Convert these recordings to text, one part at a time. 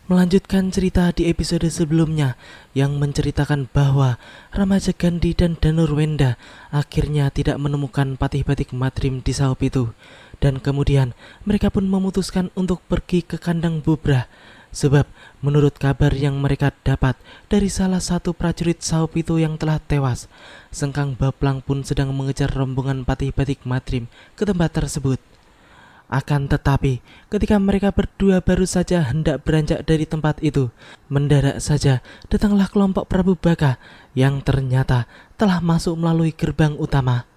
Melanjutkan cerita di episode sebelumnya yang menceritakan bahwa Ramaja Gandhi dan Danurwenda akhirnya tidak menemukan Patih Batik Madrim di Saup itu. Dan kemudian mereka pun memutuskan untuk pergi ke kandang Bubrah. Sebab menurut kabar yang mereka dapat dari salah satu prajurit Saup itu yang telah tewas, Sengkang Baplang pun sedang mengejar rombongan Patih Batik Madrim ke tempat tersebut. Akan tetapi, ketika mereka berdua baru saja hendak beranjak dari tempat itu, mendadak saja datanglah kelompok Prabu Baka yang ternyata telah masuk melalui gerbang utama.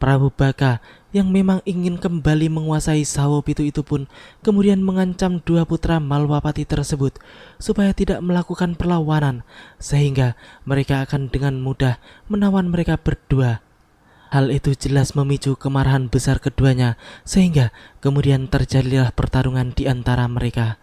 Prabu Baka yang memang ingin kembali menguasai Saup itu pun kemudian mengancam dua putra Malwapati tersebut supaya tidak melakukan perlawanan, sehingga mereka akan dengan mudah menawan mereka berdua. Hal itu jelas memicu kemarahan besar keduanya, sehingga kemudian terjadilah pertarungan di antara mereka.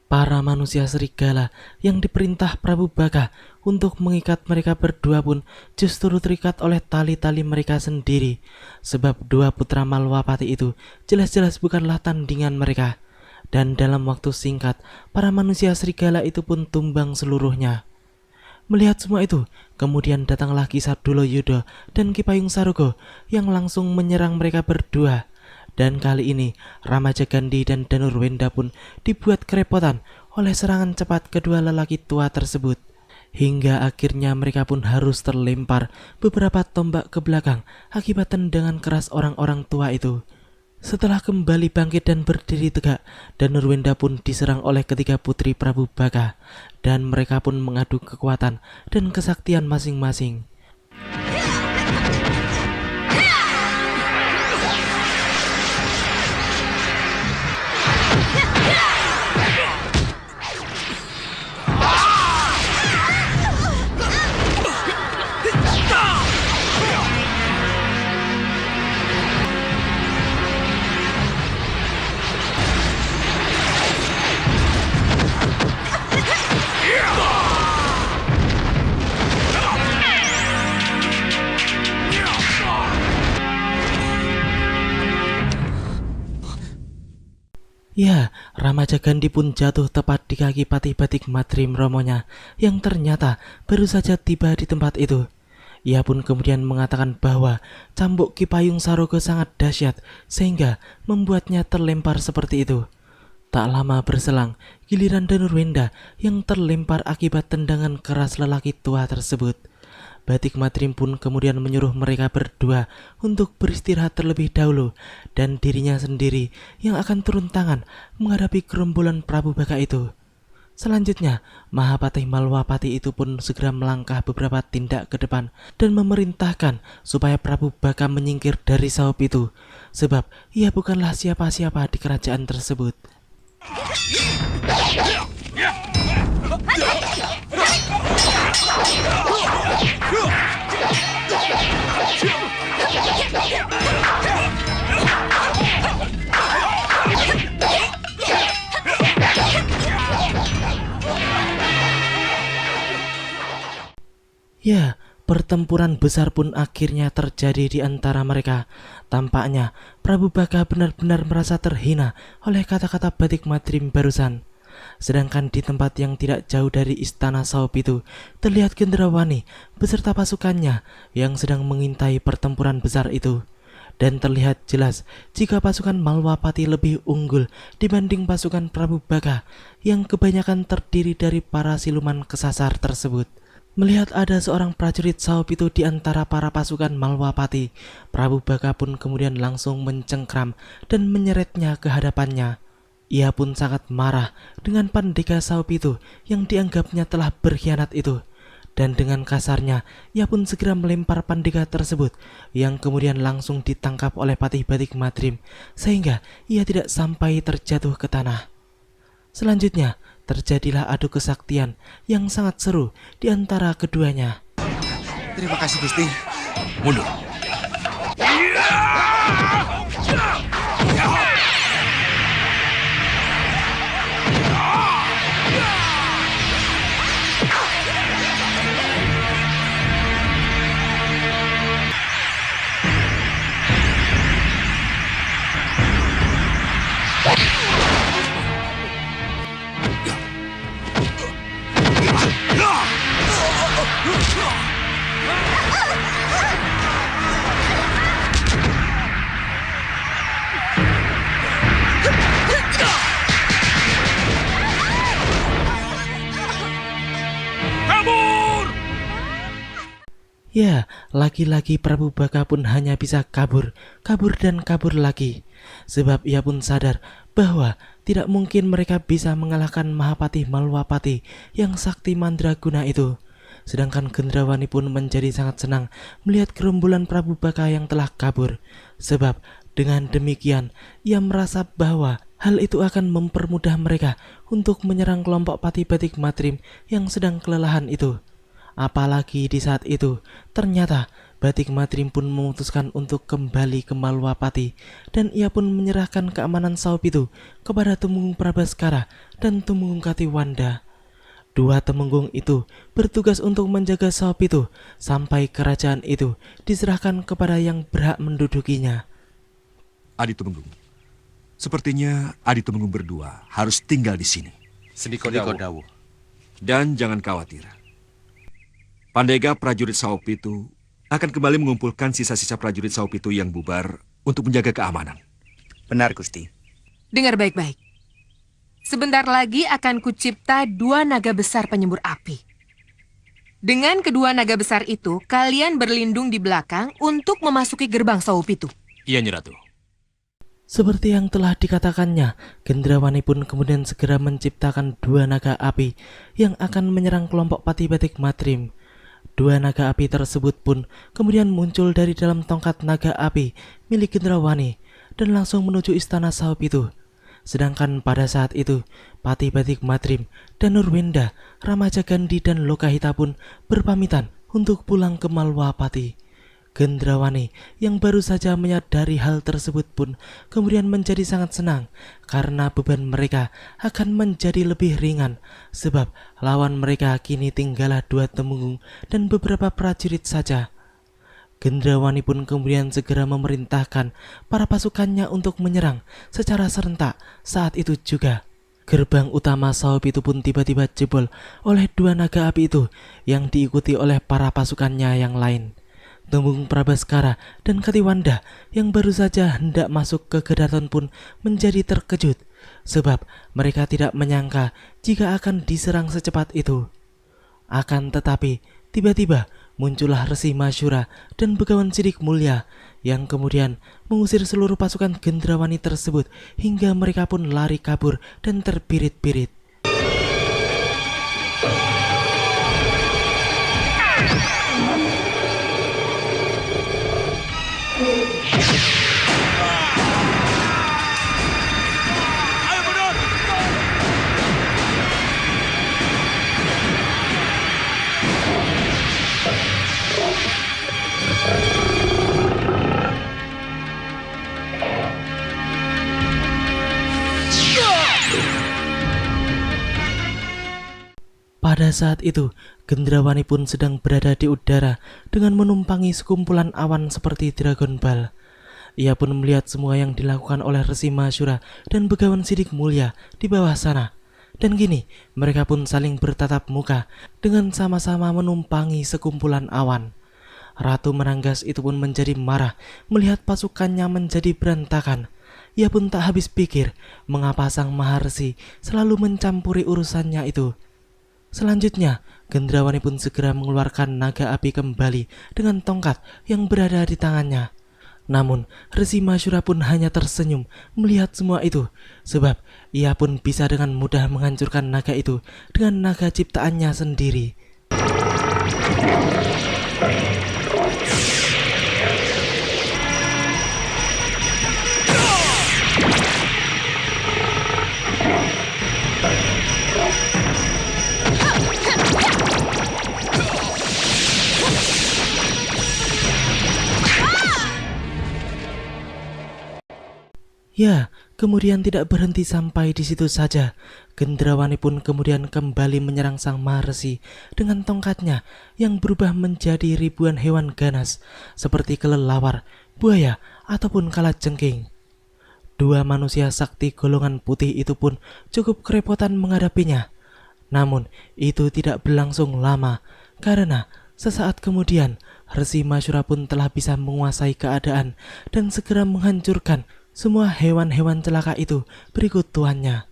Para manusia serigala yang diperintah Prabu Baka untuk mengikat mereka berdua pun justru terikat oleh tali-tali mereka sendiri. Sebab dua putra Malwapati itu jelas-jelas bukanlah tandingan mereka. Dan dalam waktu singkat, para manusia serigala itu pun tumbang seluruhnya. Melihat semua itu, kemudian datanglah Ki Sarduloyuda dan Ki Payung Saroga yang langsung menyerang mereka berdua. Dan kali ini Ramaja Gandhi dan Danurwenda pun dibuat kerepotan oleh serangan cepat kedua lelaki tua tersebut. Hingga akhirnya mereka pun harus terlempar beberapa tombak ke belakang akibat tendangan keras orang-orang tua itu. Setelah kembali bangkit dan berdiri tegak, Danurwenda pun diserang oleh ketiga putri Prabu Baka. Dan mereka pun mengadu kekuatan dan kesaktian masing-masing. Ya, Ramaja Gandhi pun jatuh tepat di kaki Patih Batik Madrim romonya yang ternyata baru saja tiba di tempat itu. Ia pun kemudian mengatakan bahwa cambuk Ki Payung Saroga sangat dahsyat sehingga membuatnya terlempar seperti itu. Tak lama berselang, giliran Danurwenda yang terlempar akibat tendangan keras lelaki tua tersebut. Batik Madrim pun kemudian menyuruh mereka berdua untuk beristirahat terlebih dahulu dan dirinya sendiri yang akan turun tangan menghadapi gerombolan Prabu Baka itu. Selanjutnya, Mahapatih Malwapati itu pun segera melangkah beberapa tindak ke depan dan memerintahkan supaya Prabu Baka menyingkir dari Saup itu, sebab ia bukanlah siapa-siapa di kerajaan tersebut. Ya, pertempuran besar pun akhirnya terjadi di antara mereka. Tampaknya Prabu Baka benar-benar merasa terhina oleh kata-kata Batik Madrim barusan. Sedangkan di tempat yang tidak jauh dari istana Saup itu, terlihat Gendrawani beserta pasukannya yang sedang mengintai pertempuran besar itu. Dan terlihat jelas jika pasukan Malwapati lebih unggul dibanding pasukan Prabu Baka yang kebanyakan terdiri dari para siluman kesasar tersebut. Melihat ada seorang prajurit Saup itu di antara para pasukan Malwapati, Prabu Baka pun kemudian langsung mencengkram dan menyeretnya ke hadapannya. Ia pun sangat marah dengan pendekar Saup itu yang dianggapnya telah berkhianat itu. Dan dengan kasarnya, ia pun segera melempar pendekar tersebut yang kemudian langsung ditangkap oleh Patih Batik Madrim sehingga ia tidak sampai terjatuh ke tanah. Selanjutnya, terjadilah adu kesaktian yang sangat seru di antara keduanya. Terima kasih Gusti. Mundur. Ya, lagi-lagi Prabu Baka pun hanya bisa kabur, kabur dan kabur lagi. Sebab ia pun sadar bahwa tidak mungkin mereka bisa mengalahkan Mahapati Malwapati yang sakti mandraguna itu. Sedangkan Gendrawani pun menjadi sangat senang melihat gerombolan Prabu Baka yang telah kabur. Sebab dengan demikian ia merasa bahwa hal itu akan mempermudah mereka untuk menyerang kelompok Pati Batik Matrim yang sedang kelelahan itu. Apalagi di saat itu, ternyata Batik Matrim pun memutuskan untuk kembali ke Malwapati dan ia pun menyerahkan keamanan Saup itu kepada Temenggung Prabaskara dan Temenggung Katiwanda. Dua temenggung itu bertugas untuk menjaga Saup itu sampai kerajaan itu diserahkan kepada yang berhak mendudukinya. Adi Temenggung, sepertinya Adi Temenggung berdua harus tinggal di sini. Sendiko Dawu. Dan jangan khawatir. Pandega prajurit Saup itu akan kembali mengumpulkan sisa-sisa prajurit Saup itu yang bubar untuk menjaga keamanan. Benar, Gusti. Dengar baik-baik. Sebentar lagi akan kucipta 2 naga besar penyembur api. Dengan kedua naga besar itu, kalian berlindung di belakang untuk memasuki gerbang Saup itu. Iya, Nyi Ratu. Seperti yang telah dikatakannya, Gendrawani pun kemudian segera menciptakan 2 naga api yang akan menyerang kelompok Pati Batik Matrim. 2 naga api tersebut pun kemudian muncul dari dalam tongkat naga api milik Gendrawani dan langsung menuju istana Saup itu. Sedangkan pada saat itu, Pati Batik Matrim, Danurwenda, Ramajagandhi dan Lokahita pun berpamitan untuk pulang ke Malwapati. Gendrawani yang baru saja menyadari hal tersebut pun kemudian menjadi sangat senang karena beban mereka akan menjadi lebih ringan sebab lawan mereka kini tinggallah 2 temenggung dan beberapa prajurit saja. Gendrawani pun kemudian segera memerintahkan para pasukannya untuk menyerang secara serentak. Saat itu juga gerbang utama Saup itu pun tiba-tiba jebol oleh 2 naga api itu yang diikuti oleh para pasukannya yang lain. Temenggung Prabaskara dan Katiwanda yang baru saja hendak masuk ke Kedaton pun menjadi terkejut sebab mereka tidak menyangka jika akan diserang secepat itu. Akan tetapi tiba-tiba muncullah Resi Masyura dan Begawan Sidik Mulya yang kemudian mengusir seluruh pasukan Gendrawani tersebut hingga mereka pun lari kabur dan terbirit-birit. Pada saat itu, Gendrawani pun sedang berada di udara dengan menumpangi sekumpulan awan seperti Dragon Ball. Ia pun melihat semua yang dilakukan oleh Resi Masyura dan Begawan Sidik Mulya di bawah sana. Dan kini mereka pun saling bertatap muka dengan sama-sama menumpangi sekumpulan awan. Ratu Menanggas itu pun menjadi marah melihat pasukannya menjadi berantakan. Ia pun tak habis pikir mengapa sang Maharsi selalu mencampuri urusannya itu. Selanjutnya, Gendrawani pun segera mengeluarkan naga api kembali dengan tongkat yang berada di tangannya. Namun, Resi Masyura pun hanya tersenyum melihat semua itu, sebab ia pun bisa dengan mudah menghancurkan naga itu dengan naga ciptaannya sendiri. Ya, kemudian tidak berhenti sampai di situ saja. Gendrawani pun kemudian kembali menyerang sang Maharesi dengan tongkatnya yang berubah menjadi ribuan hewan ganas seperti kelelawar, buaya, ataupun kalajengking. Dua manusia sakti golongan putih itu pun cukup kerepotan menghadapinya. Namun, itu tidak berlangsung lama karena sesaat kemudian Resi Masyura pun telah bisa menguasai keadaan dan segera menghancurkan semua hewan-hewan celaka itu berikut tuannya.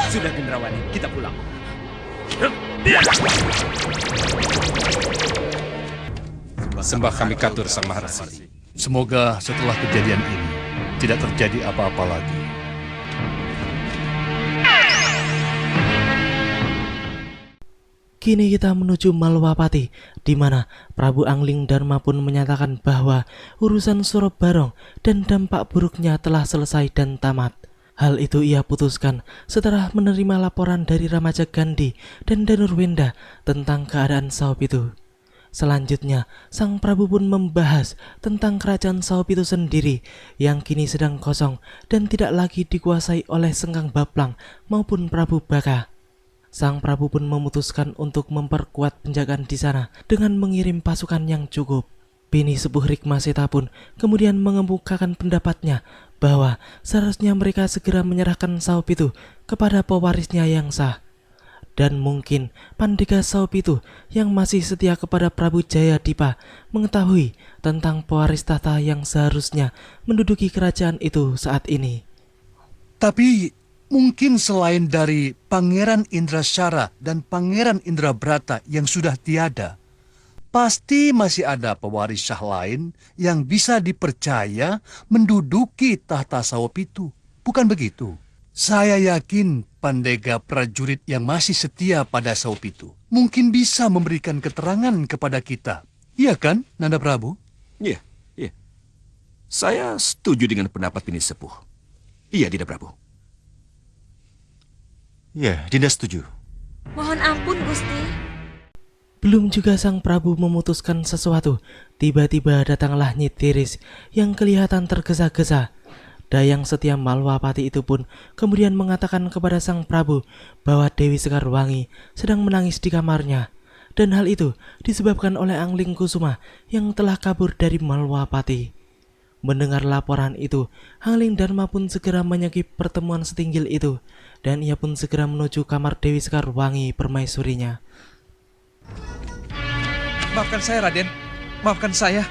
Sudah Gendrawani, kita pulang. Sembah kami katur Sang Maharesi. Semoga setelah kejadian ini tidak terjadi apa-apa lagi. Kini kita menuju Malwapati, di mana Prabu Angling Dharma pun menyatakan bahwa urusan Suro Barong dan dampak buruknya telah selesai dan tamat. Hal itu ia putuskan setelah menerima laporan dari Ramaja Gandhi dan Danurwenda tentang keadaan Saopitu. Selanjutnya, Sang Prabu pun membahas tentang kerajaan Saopitu sendiri yang kini sedang kosong dan tidak lagi dikuasai oleh Sengkang Baplang maupun Prabu Baka. Sang Prabu pun memutuskan untuk memperkuat penjagaan di sana dengan mengirim pasukan yang cukup. Bini Sepuh Rikmaseta pun kemudian mengemukakan pendapatnya bahwa seharusnya mereka segera menyerahkan Saopitu kepada pewarisnya yang sah. Dan mungkin Pandega Saopitu yang masih setia kepada Prabu Jayadipa mengetahui tentang pewaris tahta yang seharusnya menduduki kerajaan itu saat ini. Tapi mungkin selain dari Pangeran Indrasyara dan Pangeran Indrabrata yang sudah tiada, pasti masih ada pewaris syah lain yang bisa dipercaya menduduki tahta Saopitu. Bukan begitu? Saya yakin Pandega prajurit yang masih setia pada Saopitu mungkin bisa memberikan keterangan kepada kita. Iya kan, Nanda Prabu? Iya, iya. Saya setuju dengan pendapat Bini Sepuh. Iya, Dinda Prabu. Ya, Dinda setuju. Mohon ampun, Gusti. Belum juga Sang Prabu memutuskan sesuatu, tiba-tiba datanglah Nyi Tiris yang kelihatan tergesa-gesa. Dayang setia Malwapati itu pun kemudian mengatakan kepada Sang Prabu bahwa Dewi Sekarwangi sedang menangis di kamarnya. Dan hal itu disebabkan oleh Angling Kusuma yang telah kabur dari Malwapati. Mendengar laporan itu, Angling Dharma pun segera menyegip pertemuan setinggil itu. Dan ia pun segera menuju kamar Dewi Sekarwangi permaisurinya. Maafkan saya, Raden. Maafkan saya.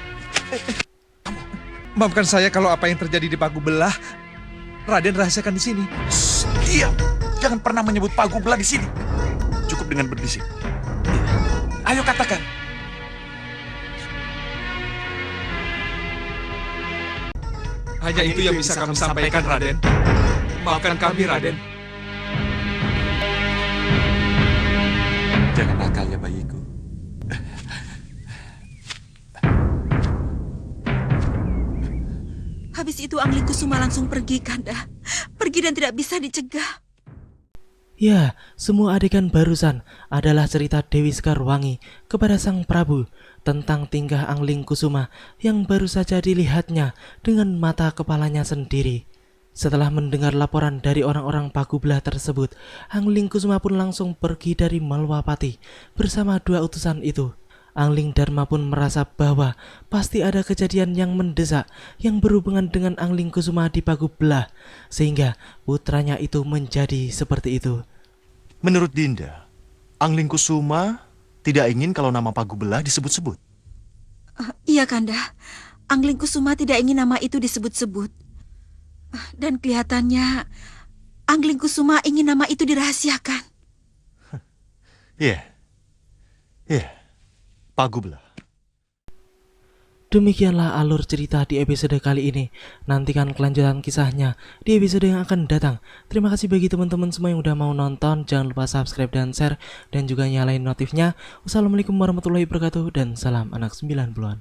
Maafkan saya kalau apa yang terjadi di Pagu Belah, Raden rahasiakan di sini. Diam! Jangan pernah menyebut Pagu Belah di sini. Cukup dengan berbisik. Ayo katakan. Hanya itu yang bisa kami sampaikan, Raden. Maafkan kami, Raden. Jangan nakal ya bayiku. Habis itu Angling Kusuma langsung pergi, Kanda. Pergi dan tidak bisa dicegah. Ya, semua adegan barusan adalah cerita Dewi Sekarwangi kepada Sang Prabu tentang tingkah Angling Kusuma yang baru saja dilihatnya dengan mata kepalanya sendiri. Setelah mendengar laporan dari orang-orang Pagu Belah tersebut, Angling Kusuma pun langsung pergi dari Malwapati bersama dua utusan itu. Angling Dharma pun merasa bahwa pasti ada kejadian yang mendesak yang berhubungan dengan Angling Kusuma di Pagu Belah, sehingga putranya itu menjadi seperti itu. Menurut Dinda, Angling Kusuma tidak ingin kalau nama Pagu Belah disebut-sebut. Iya, Kanda. Angling Kusuma tidak ingin nama itu disebut-sebut. Dan kelihatannya Angling Kusuma ingin nama itu dirahasiakan. Iya. Iya. Pagu Belah. Demikianlah alur cerita di episode kali ini. Nantikan kelanjutan kisahnya di episode yang akan datang. Terima kasih bagi teman-teman semua yang udah mau nonton. Jangan lupa subscribe dan share, dan juga nyalain notifnya. Wassalamualaikum warahmatullahi wabarakatuh, dan salam anak 90-an.